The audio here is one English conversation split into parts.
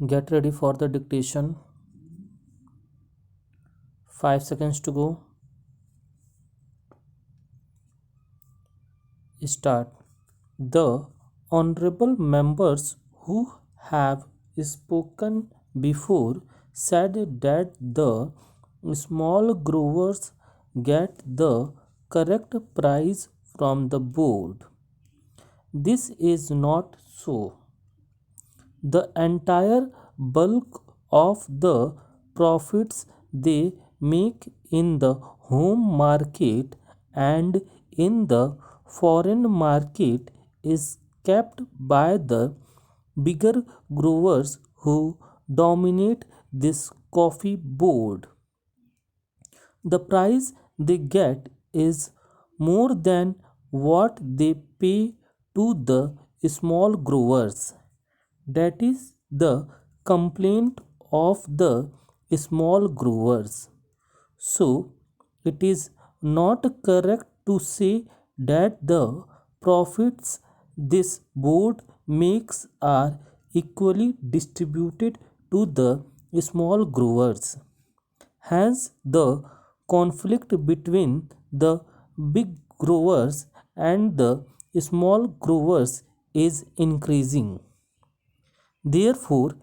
Get ready for the dictation. 5 seconds to go. Start. The honorable members who have spoken before said that the small growers get the correct price from the board. This is not so. The entire bulk of the profits they make in the home market and in the foreign market is kept by the bigger growers who dominate this coffee board. The price they get is more than what they pay to the small growers. That is the complaint of the small growers. So, it is not correct to say that the profits this board makes are equally distributed to the small growers. Hence, the conflict between the big growers and the small growers is increasing. Therefore,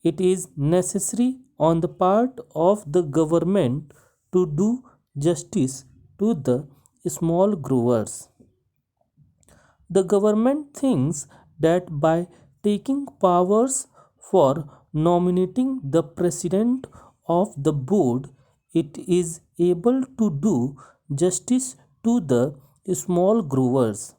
it is necessary on the part of the government to do justice to the small growers. The government thinks that by taking powers for nominating the president of the board, it is able to do justice to the small growers.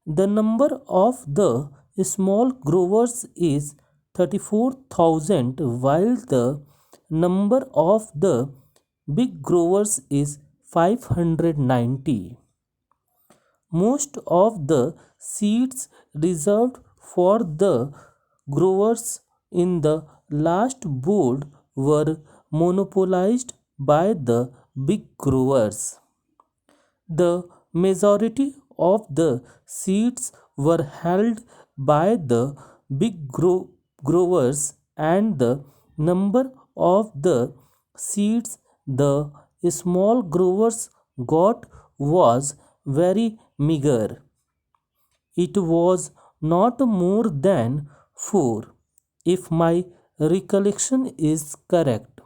The number of the small growers is 34,000 while the number of the big growers is 590. Most of the seats reserved for the growers in the last board were monopolized by the big growers. The majority of the seats were held by the big growers, and the number of the seats the small growers got was very meager. It was not more than 4, if my recollection is correct.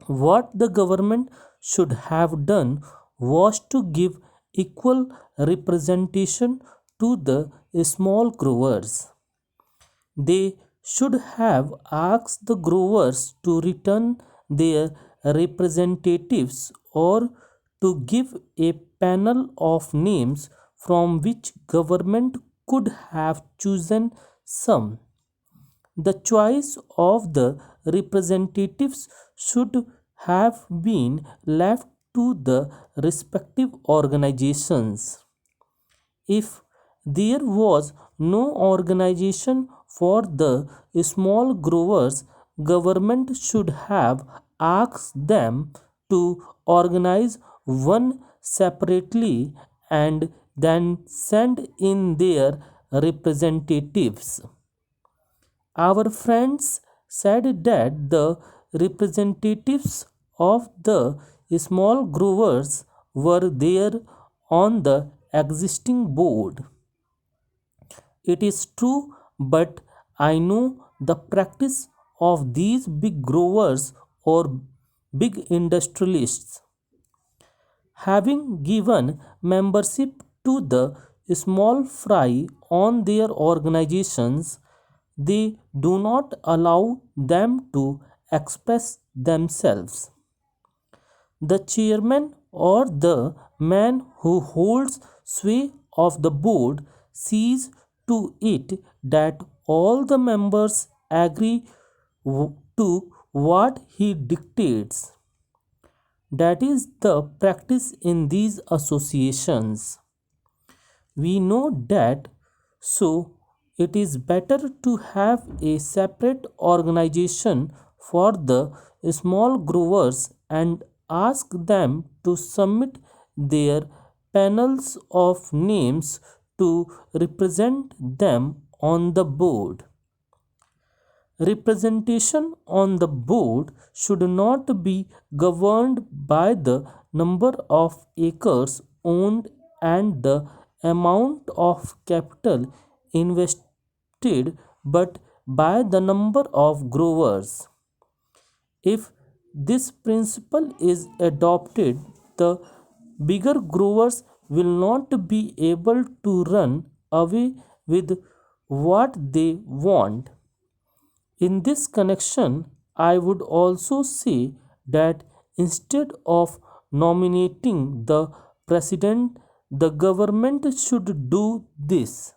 What the government should have done was to give equal representation to the small growers. They should have asked the growers to return their representatives or to give a panel of names from which government could have chosen some. The choice of the representatives should have been left to the respective organizations. If there was no organization for the small growers, government should have asked them to organize one separately and then send in their representatives. Our friends said that the representatives of the small growers were there on the existing board. It is true, but I know the practice of these big growers or big industrialists. Having given membership to the small fry on their organizations, they do not allow them to express themselves. The chairman or the man who holds sway of the board sees to it that all the members agree to what he dictates. That is the practice in these associations. We know that, so it is better to have a separate organization for the small growers and ask them to submit their panels of names to represent them on the board. representation on the board should not be governed by the number of acres owned and the amount of capital invested, but by the number of growers. If this principle is adopted, the bigger growers will not be able to run away with what they want. In this connection, I would also say that instead of nominating the president, the government should do this.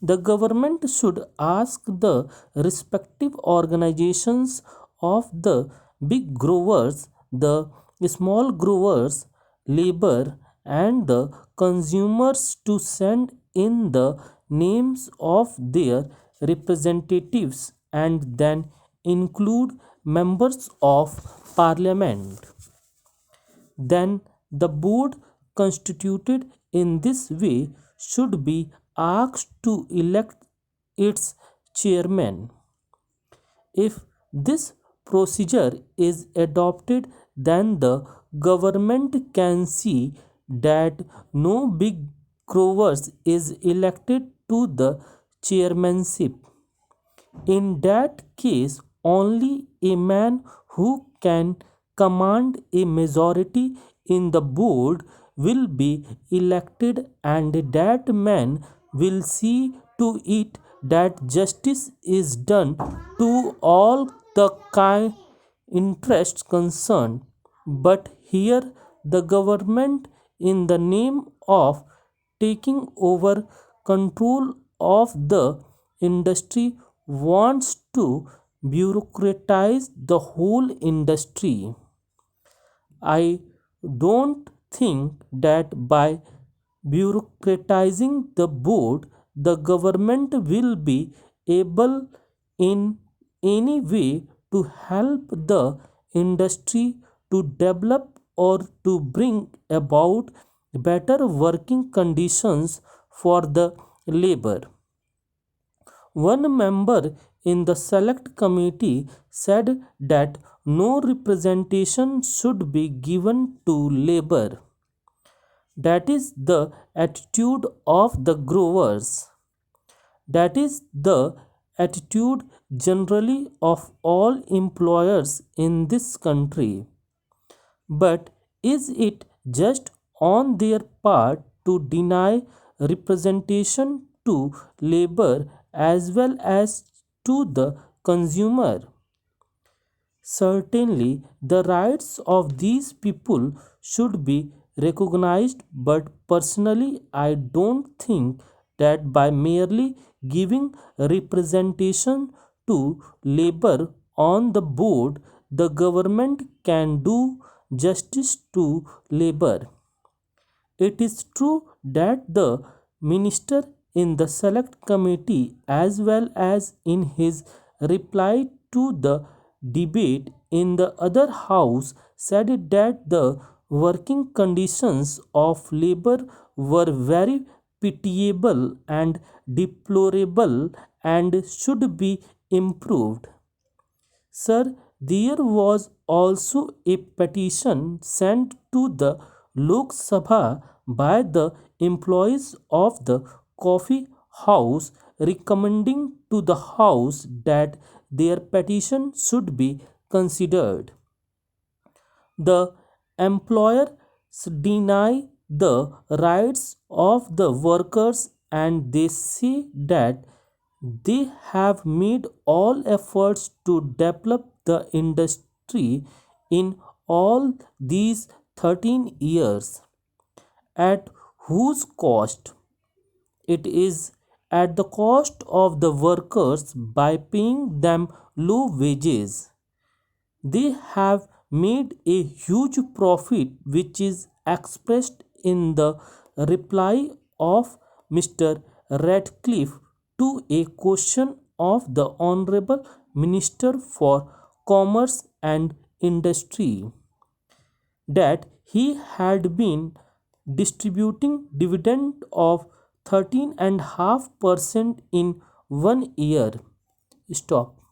The government should ask the respective organizations of the big growers, the small growers, labor, and the consumers to send in the names of their representatives and then include members of parliament. Then the board constituted in this way should be asked to elect its chairman. If this procedure is adopted, then the government can see that no big growers is elected to the chairmanship. In that case, only a man who can command a majority in the board will be elected, and that man will see to it that justice is done to all the interests concerned. But here, the government, in the name of taking over control of the industry, wants to bureaucratize the whole industry. I don't think that by bureaucratizing the board, the government will be able in any way to help the industry to develop or to bring about better working conditions for the labor. One member in the select committee said that no representation should be given to labor. That is the attitude of the growers. That is the attitude generally of all employers in this country. But is it just on their part to deny representation to labor as well as to the consumer? Certainly, the rights of these people should be recognized, but personally, I don't think that by merely giving representation to labor on the board, the government can do justice to labor. It is true that the minister in the select committee, as well as in his reply to the debate in the other house, said that the working conditions of labor were very pitiable and deplorable and should be improved. Sir, there was also a petition sent to the Lok Sabha by the employees of the coffee house recommending to the house that their petition should be considered. The employers deny the rights of the workers, and they say that they have made all efforts to develop the industry in all these 13 years. At whose cost? It is at the cost of the workers by paying them low wages. They have made a huge profit, which is expressed in the reply of Mr. Radcliffe to a question of the Honorable Minister for Commerce and Industry, that he had been distributing dividend of 13.5% in 1 year. Stop.